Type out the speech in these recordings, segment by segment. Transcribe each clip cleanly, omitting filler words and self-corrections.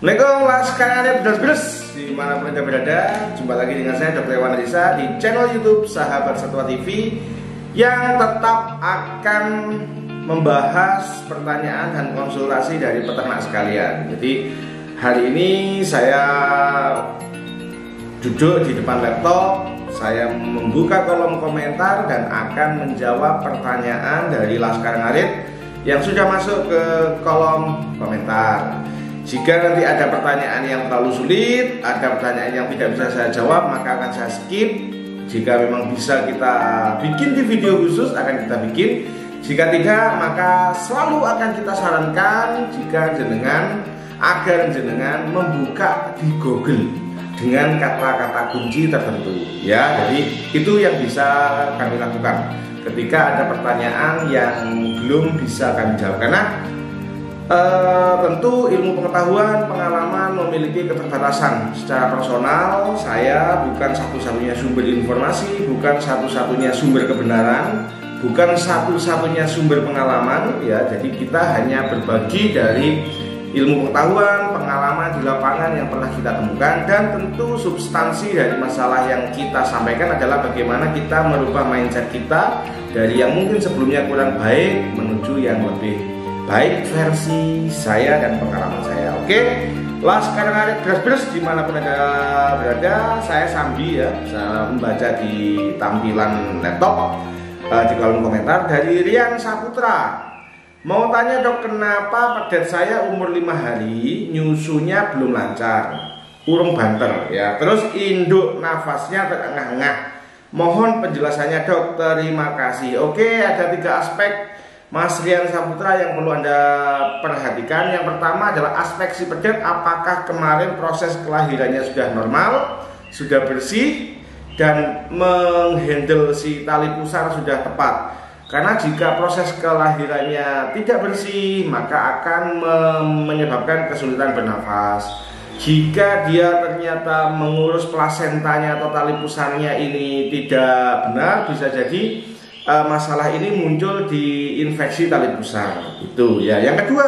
Assalamualaikum laskar beres-beres dimanapun Anda berada. Jumpa lagi dengan saya Dr. Iwan Adisa di channel YouTube Sahabat Satwa TV yang tetap akan membahas pertanyaan dan konsultasi dari peternak sekalian. Jadi hari ini saya duduk di depan laptop, saya membuka kolom komentar dan akan menjawab pertanyaan dari laskar ngarit yang sudah masuk ke kolom komentar. Jika nanti ada pertanyaan yang terlalu sulit, ada pertanyaan yang tidak bisa saya jawab, maka akan saya skip. Jika memang bisa kita bikin di video khusus, akan kita bikin. Jika tidak, maka selalu akan kita sarankan jika agar jenengan membuka di Google dengan kata-kata kunci tertentu. Ya, jadi itu yang bisa kami lakukan ketika ada pertanyaan yang belum bisa kami jawab, karena tentu ilmu pengetahuan, pengalaman memiliki keterbatasan. Secara personal, saya bukan satu-satunya sumber informasi, bukan satu-satunya sumber kebenaran, bukan satu-satunya sumber pengalaman. Ya, jadi kita hanya berbagi dari ilmu pengetahuan, pengalaman di lapangan yang pernah kita temukan, dan tentu substansi dari masalah yang kita sampaikan adalah bagaimana kita merubah mindset kita dari yang mungkin sebelumnya kurang baik menuju yang lebih baik versi saya dan pengalaman saya. Oke, laskar ngarit beres-beres dimanapun Anda berada, saya Sambi ya, saya membaca di tampilan laptop di kolom komentar dari Rian Saputra. Mau tanya dok, kenapa pedet saya umur 5 hari nyusunya belum lancar, urung banter ya, terus induk nafasnya terengah-engah. Mohon penjelasannya dok, terima kasih. Oke, ada 3 aspek Mas Rian Saputra yang perlu Anda perhatikan. Yang pertama adalah aspek si pedet, apakah kemarin proses kelahirannya sudah normal, sudah bersih, dan menghandle si tali pusar sudah tepat. Karena jika proses kelahirannya tidak bersih, maka akan menyebabkan kesulitan bernafas. Jika dia ternyata mengurus plasentanya atau tali pusarnya ini tidak benar, bisa jadi masalah ini muncul di infeksi tali pusar. Itu ya. Yang kedua,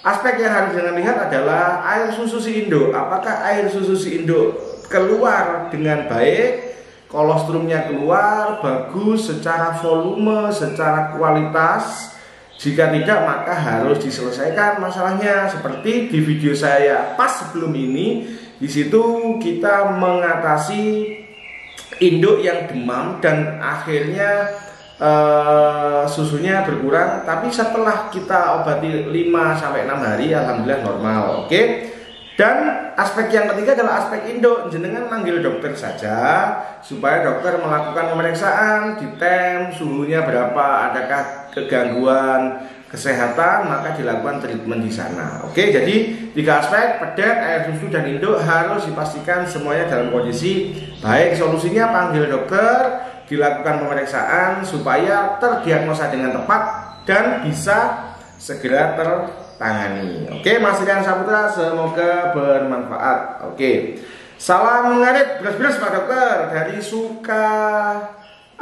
aspek yang harus jangan lihat adalah air susu si induk. Apakah air susu si induk keluar dengan baik, kolostrumnya keluar bagus secara volume, secara kualitas? Jika tidak, maka harus diselesaikan masalahnya. Seperti di video saya pas sebelum ini, di situ kita mengatasi induk yang demam dan akhirnya susunya berkurang, tapi setelah kita obati 5-6 hari alhamdulillah normal. Oke. Dan aspek yang ketiga adalah aspek induk. Jenengan manggil dokter saja supaya dokter melakukan pemeriksaan, ditem suhunya berapa, adakah kegangguan kesehatan, maka dilakukan treatment di sana. Oke, jadi 3 aspek, pedet, air susu, dan induk harus dipastikan semuanya dalam kondisi baik. Solusinya panggil dokter, dilakukan pemeriksaan supaya terdiagnosa dengan tepat dan bisa segera tertangani. Oke, Mas Rian Saputra, semoga bermanfaat. Oke, salam ngarit beres-beres Pak Dokter dari Suka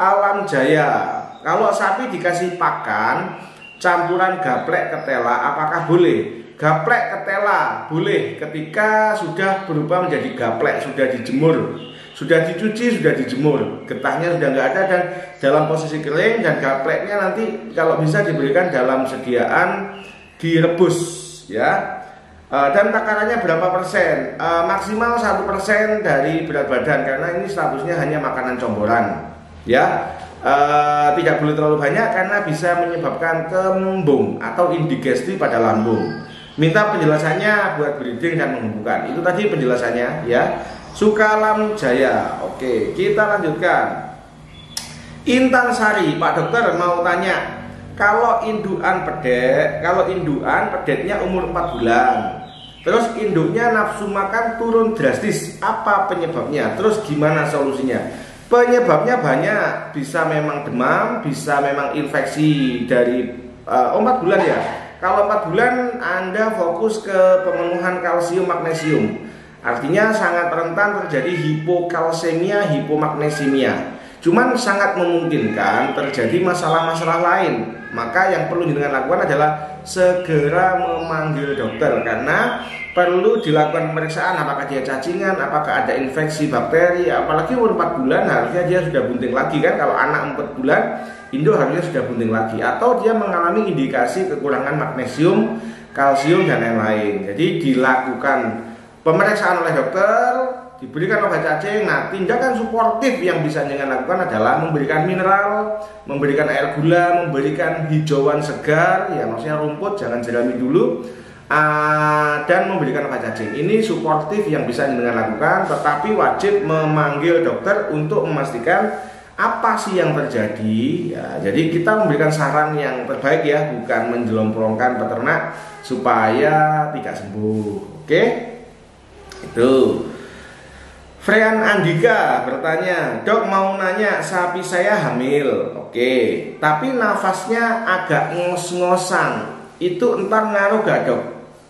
Alam Jaya. Kalau sapi dikasih pakan campuran gaplek ketela, apakah boleh? Gaplek ketela boleh ketika sudah berubah menjadi gaplek, sudah dijemur, sudah dicuci, sudah dijemur, getahnya sudah nggak ada dan dalam posisi kering, dan gapleknya nanti kalau bisa diberikan dalam sediaan direbus ya. Dan takarannya berapa persen? Maksimal 1% dari berat badan, karena ini statusnya hanya makanan comboran ya. Tidak boleh terlalu banyak karena bisa menyebabkan kembung atau indigesti pada lambung. Minta penjelasannya buat breeding dan menghubungkan. Itu tadi penjelasannya ya. Sukalam Jaya. Oke, kita lanjutkan. Intan Sari, Pak Dokter mau tanya, kalau indukan pedetnya umur 4 bulan, terus induknya nafsu makan turun drastis, apa penyebabnya? Terus gimana solusinya? Penyebabnya banyak, bisa memang demam, bisa memang infeksi dari 4 bulan ya. Kalau 4 bulan Anda fokus ke pemenuhan kalsium magnesium, artinya sangat rentan terjadi hipokalsemia, hipomagnesemia. Cuman sangat memungkinkan terjadi masalah-masalah lain. Maka yang perlu jenengan lakukan adalah segera memanggil dokter, karena perlu dilakukan pemeriksaan apakah dia cacingan, apakah ada infeksi bakteri. Apalagi umur 4 bulan harusnya dia sudah bunting lagi kan. Kalau anak 4 bulan induk harusnya sudah bunting lagi, atau dia mengalami indikasi kekurangan magnesium, kalsium dan lain-lain. Jadi dilakukan pemeriksaan oleh dokter, diberikan obat cacing. Nah, tindakan suportif yang bisa dengan lakukan adalah memberikan mineral, memberikan air gula, memberikan hijauan segar, ya maksudnya rumput, jangan jerami dulu, dan memberikan obat cacing. Ini suportif yang bisa dengan lakukan, tetapi wajib memanggil dokter untuk memastikan apa sih yang terjadi. Ya, jadi kita memberikan saran yang terbaik ya, bukan menjelomprongkan peternak supaya tidak sembuh. Oke, itu. Freyan Andika bertanya, dok mau nanya sapi saya hamil, oke, tapi nafasnya agak ngos-ngosan, itu entar ngaruh gak dok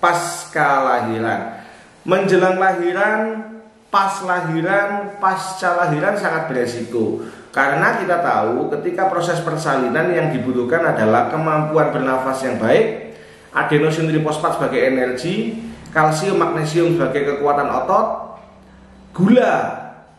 pasca lahiran? Menjelang lahiran, pas lahiran, pasca lahiran sangat beresiko. Karena kita tahu ketika proses persalinan yang dibutuhkan adalah kemampuan bernafas yang baik, adenosin trifosfat sebagai energi, kalsium magnesium sebagai kekuatan otot, gula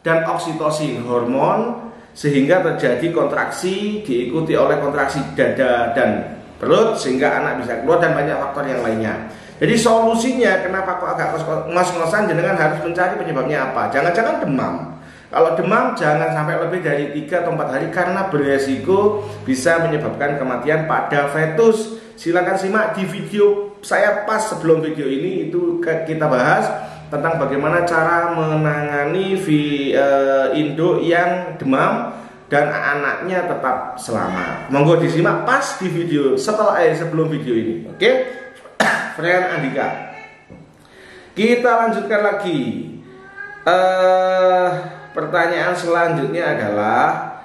dan oksitosin hormon, sehingga terjadi kontraksi diikuti oleh kontraksi dada dan perut sehingga anak bisa keluar, dan banyak faktor yang lainnya. Jadi solusinya kenapa kok agak ngos-ngosan, jenengan harus mencari penyebabnya apa. Jangan-jangan demam. Kalau demam jangan sampai lebih dari 3 atau 4 hari karena beresiko bisa menyebabkan kematian pada fetus. Silakan simak di video saya pas sebelum video ini, itu kita bahas tentang bagaimana cara menangani induk yang demam dan anaknya tetap selamat. Monggo disimak pas di video sebelum video ini. Oke, Freyan Andika. Kita lanjutkan lagi. Pertanyaan selanjutnya adalah,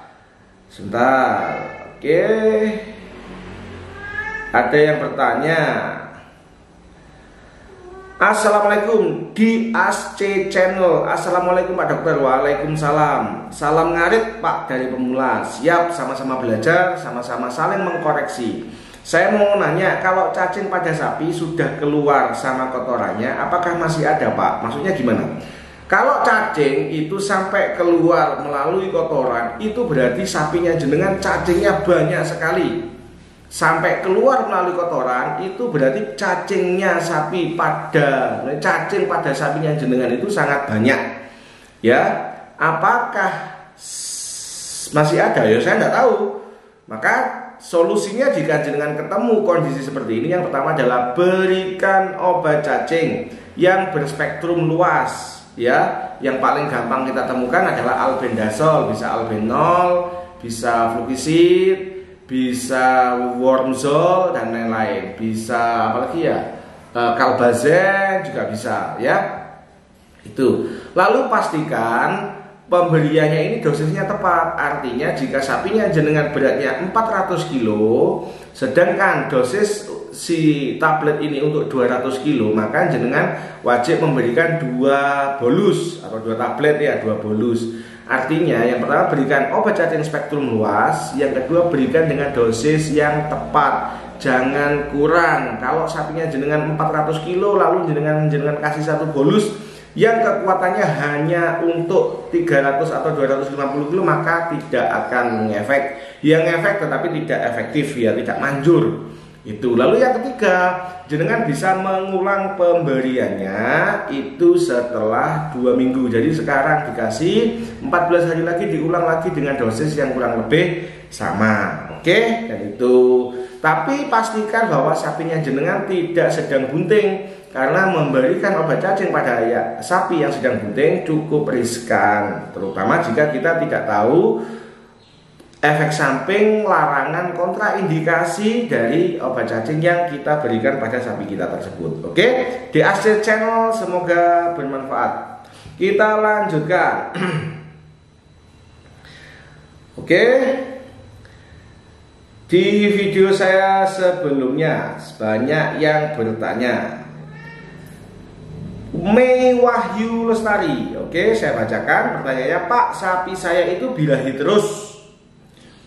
sebentar. Oke, ada yang bertanya, Assalamualaikum di ASC Channel. Assalamualaikum Pak Dokter. Waalaikumsalam. Salam ngarit Pak dari pemula. Siap, sama-sama belajar, sama-sama saling mengkoreksi. Saya mau nanya, kalau cacing pada sapi sudah keluar sama kotorannya, apakah masih ada Pak? Maksudnya gimana? Kalau cacing itu sampai keluar melalui kotoran, itu berarti sapinya jenengan cacingnya banyak sekali. Sampai keluar melalui kotoran, itu berarti cacing pada sapinya jenengan itu sangat banyak. Ya, apakah masih ada? Ya saya tidak tahu. Maka solusinya jika jenengan ketemu kondisi seperti ini, yang pertama adalah berikan obat cacing yang berspektrum luas. Ya, yang paling gampang kita temukan adalah albendazole, bisa albenol, bisa flukisid, bisa wormzole dan lain-lain, bisa apalagi ya, kalbazen juga bisa ya. Itu. Lalu pastikan pemberiannya ini dosisnya tepat. Artinya jika sapinya jenengan beratnya 400 kilo, sedangkan dosis si tablet ini untuk 200 kilo, maka jenengan wajib memberikan 2 bolus atau 2 tablet ya, 2 bolus. Artinya yang pertama berikan obat cacing spektrum luas, yang kedua berikan dengan dosis yang tepat, jangan kurang. Kalau sapinya jenengan 400 kilo lalu jenengan kasih 1 bolus yang kekuatannya hanya untuk 300 atau 250 kilo, maka tidak akan mengefek. Yang efek tetapi tidak efektif ya, tidak manjur. Itu. Lalu yang ketiga, jenengan bisa mengulang pemberiannya itu setelah 2 minggu. Jadi sekarang dikasih 14 hari lagi, diulang lagi dengan dosis yang kurang lebih sama. Oke, dan itu. Tapi pastikan bahwa sapinya jenengan tidak sedang bunting, karena memberikan obat cacing pada sapi yang sedang bunting cukup riskan, terutama jika kita tidak tahu efek samping, larangan, kontraindikasi dari obat cacing yang kita berikan pada sapi kita tersebut. Oke, di ASC Channel semoga bermanfaat. Kita lanjutkan. Oke, di video saya sebelumnya banyak yang bertanya. Mei Wahyu Lestari, oke, saya bacakan pertanyaannya. Pak, sapi saya itu birahi terus.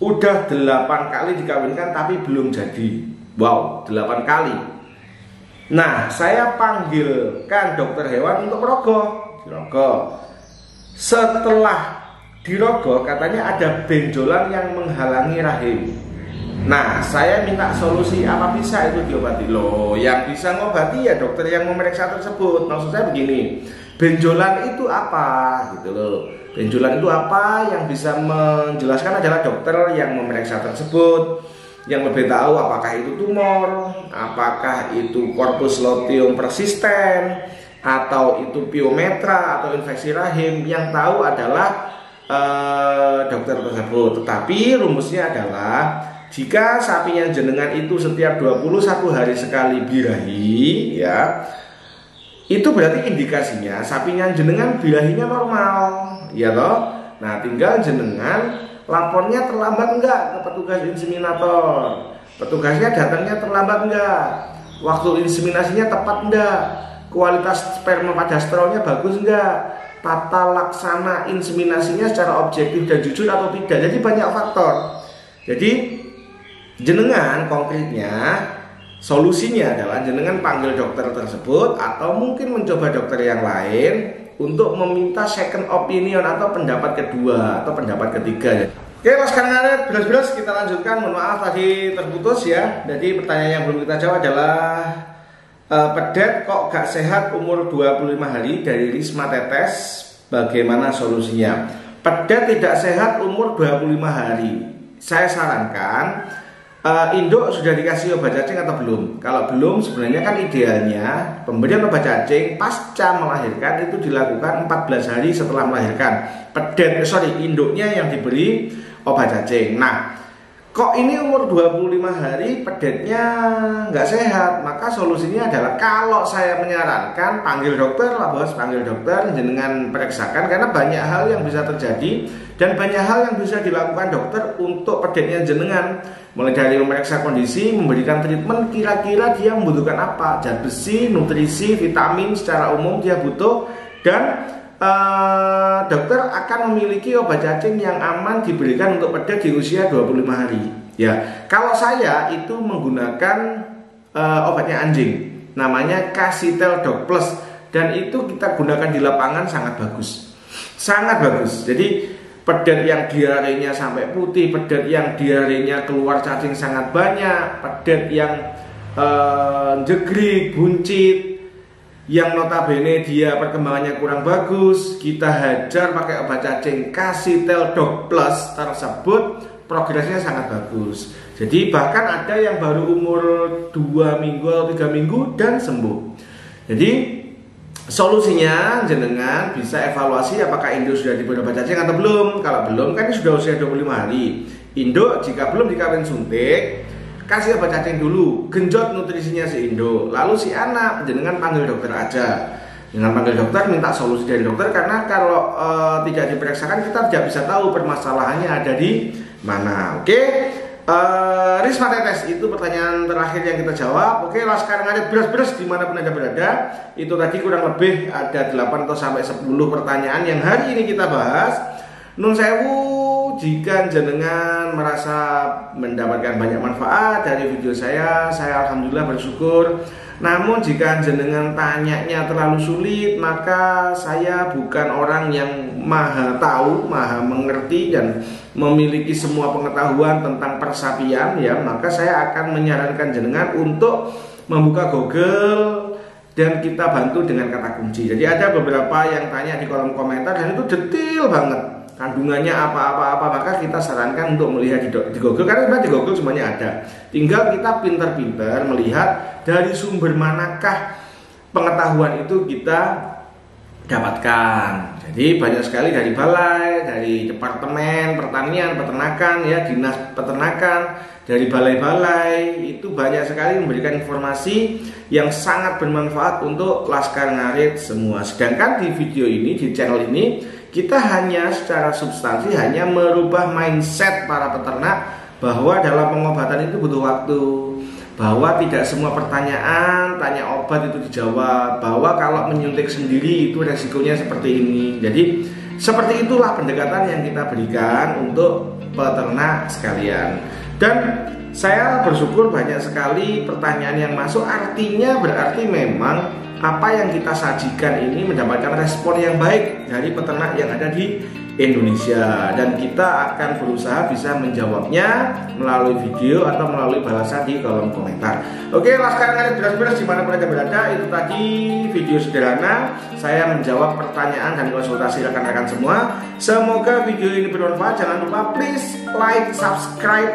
Udah 8 kali dikawinkan tapi belum jadi. Wow, 8 kali. Nah, saya panggilkan dokter hewan untuk dirogoh. Setelah dirogoh, katanya ada benjolan yang menghalangi rahim. Nah, saya minta solusi, apa bisa itu diobati? Loh, yang bisa ngobati ya dokter yang memeriksa tersebut. Maksud saya begini, benjolan itu apa gitu loh. Benjolan itu apa, yang bisa menjelaskan adalah dokter yang memeriksa tersebut, yang lebih tahu apakah itu tumor, apakah itu corpus luteum persisten, atau itu piometra atau infeksi rahim. Yang tahu adalah dokter tersebut. Tetapi rumusnya adalah jika sapinya jenengan itu setiap 21 hari sekali birahi, ya, itu berarti indikasinya sapinya jenengan birahinya normal, ya toh. Nah, tinggal jenengan lapornya terlambat enggak ke petugas inseminator, petugasnya datangnya terlambat enggak, waktu inseminasinya tepat enggak, kualitas sperma pada sterolnya bagus enggak, tata laksana inseminasinya secara objektif dan jujur atau tidak. Jadi banyak faktor. Jadi jenengan konkretnya solusinya adalah jenengan panggil dokter tersebut atau mungkin mencoba dokter yang lain untuk meminta second opinion atau pendapat kedua atau pendapat ketiga. Oke, Laskar Ngarit, beres-beres kita lanjutkan. Mohon maaf tadi terputus ya. Jadi pertanyaan yang belum kita jawab adalah pedet kok gak sehat umur 25 hari dari Risma Tetes, bagaimana solusinya? Pedet tidak sehat umur 25 hari. Saya sarankan induk sudah dikasih obat cacing atau belum? Kalau belum, sebenarnya kan idealnya pemberian obat cacing pasca melahirkan itu dilakukan 14 hari setelah melahirkan. Induknya yang diberi obat cacing. Nah, kok ini umur 25 hari pedetnya nggak sehat? Maka solusinya adalah, kalau saya menyarankan, panggil dokter lah bos, panggil dokter, jenengan periksakan, karena banyak hal yang bisa terjadi dan banyak hal yang bisa dilakukan dokter untuk pedetnya jenengan. Mulai dari memeriksa kondisi, memberikan treatment, kira-kira dia membutuhkan apa, zat besi, nutrisi, vitamin secara umum dia butuh, dan dokter akan memiliki obat cacing yang aman diberikan untuk pedet di usia 25 hari. Ya, kalau saya itu menggunakan obatnya anjing, namanya Casitel Dog Plus, dan itu kita gunakan di lapangan sangat bagus, sangat bagus. Jadi pedet yang diarenya sampai putih, pedet yang diarenya keluar cacing sangat banyak, pedet yang jegrik, buncit, yang notabene dia perkembangannya kurang bagus, kita hajar pakai obat cacing Casitel Dog Plus tersebut, progresnya sangat bagus. Jadi bahkan ada yang baru umur 2 minggu atau 3 minggu dan sembuh. Jadi solusinya jenengan bisa evaluasi apakah induk sudah diberi obat cacing atau belum. Kalau belum, kan ini sudah usia 25 hari. Induk jika belum dikawin suntik, kasih obat cacing dulu, genjot nutrisinya si induk, lalu si anak jenengan panggil dokter aja. Dengan panggil dokter, minta solusi dari dokter, karena kalau tidak diperiksakan kita tidak bisa tahu permasalahannya ada di mana. Oke, Risma Tetes, itu pertanyaan terakhir yang kita jawab. Oke, Laskar Ngarit beres-beres dimanapun Anda berada. Itu tadi kurang lebih ada 8 atau sampai 10 pertanyaan yang hari ini kita bahas. Nun sewu, jika jenengan merasa mendapatkan banyak manfaat dari video saya alhamdulillah bersyukur. Namun jika jenengan tanyanya terlalu sulit, maka saya bukan orang yang maha tahu, maha mengerti dan memiliki semua pengetahuan tentang persapian ya. Maka saya akan menyarankan jenengan untuk membuka Google dan kita bantu dengan kata kunci. Jadi ada beberapa yang tanya di kolom komentar dan itu detail banget, kandungannya apa-apa, maka kita sarankan untuk melihat di Google, karena memang di Google semuanya ada. Tinggal kita pintar-pintar melihat dari sumber manakah pengetahuan itu kita dapatkan. Jadi banyak sekali dari balai, dari Departemen Pertanian, Peternakan ya, Dinas Peternakan, dari balai-balai, itu banyak sekali memberikan informasi yang sangat bermanfaat untuk Laskar Ngarit semua. Sedangkan di video ini, di channel ini, kita hanya secara substansi hanya merubah mindset para peternak bahwa dalam pengobatan itu butuh waktu, bahwa tidak semua pertanyaan tanya obat itu dijawab, bahwa kalau menyuntik sendiri itu resikonya seperti ini. Jadi seperti itulah pendekatan yang kita berikan untuk peternak sekalian. Dan Saya bersyukur banyak sekali pertanyaan yang masuk, artinya berarti memang apa yang kita sajikan ini mendapatkan respon yang baik dari peternak yang ada di Indonesia, dan kita akan berusaha bisa menjawabnya melalui video atau melalui balasan di kolom komentar. Oke, Laskar Ngarit beres-beres dimanapun Anda berada, itu tadi video sederhana saya menjawab pertanyaan dan konsultasi rekan-rekan semua. Semoga video ini bermanfaat. Jangan lupa please like, subscribe.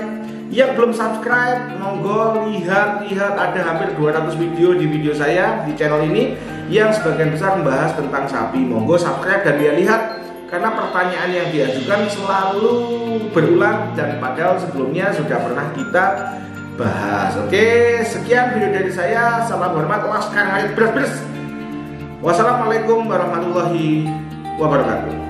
Yang belum subscribe, monggo lihat ada hampir 200 video di video saya di channel ini yang sebagian besar membahas tentang sapi. Monggo subscribe dan lihat, karena pertanyaan yang diajukan selalu berulang dan padahal sebelumnya sudah pernah kita bahas. Oke, sekian video dari saya. Salam hormat, Laskar Ngarit beres-beres. Wassalamualaikum warahmatullahi wabarakatuh.